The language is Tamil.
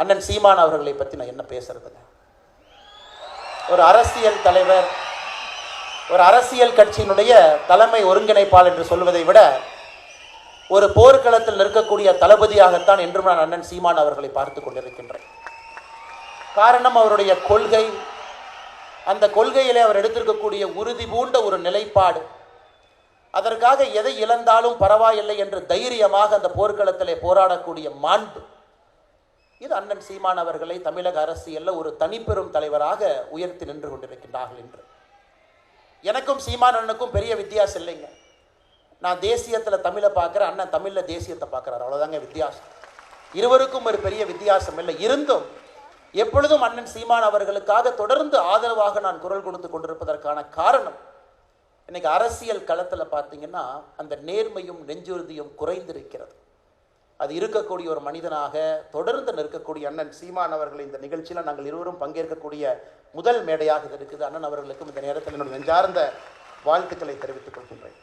அண்ணன் சீமான் அவர்களை பற்றி நான் என்ன பேசுறதுங்க? ஒரு அரசியல் தலைவர், ஒரு அரசியல் கட்சியினுடைய தலைமை ஒருங்கிணைப்பாளர் என்று சொல்வதை விட ஒரு போர்க்களத்தில் நிற்கக்கூடிய தளபதியாகத்தான் என்றும் நான் அண்ணன் சீமான் அவர்களை பார்த்து கொண்டிருக்கின்றேன். காரணம் அவருடைய கொள்கை, அந்த கொள்கையிலே அவர் எடுத்திருக்கக்கூடிய உறுதி பூண்ட ஒரு நிலைப்பாடு, அதற்காக எதை இழந்தாலும் பரவாயில்லை என்று தைரியமாக அந்த போர்க்களத்திலே போராடக்கூடிய மாண்பு, இது அண்ணன் சீமான் அவர்களை தமிழக அரசியலில் ஒரு தனிப்பெரும் தலைவராக உயர்த்தி நின்று கொண்டிருக்கின்றார்கள் என்று. எனக்கும் சீமான் அண்ணனுக்கும் பெரிய வித்தியாசம் இல்லைங்க. நான் தேசியத்தில் தமிழை பார்க்குறேன், அண்ணன் தமிழில் தேசியத்தை பார்க்குறாரு, அவ்வளோதாங்க வித்தியாசம். இருவருக்கும் ஒரு பெரிய வித்தியாசம் இல்லை. இருந்தும் எப்பொழுதும் அண்ணன் சீமான் அவர்களுக்காக தொடர்ந்து ஆதரவாக நான் குரல் கொடுத்து கொண்டிருப்பதற்கான காரணம், இன்னைக்கு அரசியல் களத்தில் பார்த்தீங்கன்னா அந்த நேர்மையும் நெஞ்சுறுதியும் குறைந்திருக்கிறது. அது இருக்கக்கூடிய ஒரு மனிதனாக தொடர்ந்து நிற்கக்கூடிய அண்ணன் சீமான் அவர்கள் இந்த நிகழ்ச்சியில் நாங்கள் இருவரும் பங்கேற்கக்கூடிய முதல் மேடையாக இது இருக்குது. அண்ணன் அவர்களுக்கும் இந்த நேரத்தில் என்னுடைய நெஞ்சார்ந்த வாழ்த்துக்களை தெரிவித்துக் கொள்கின்றேன்.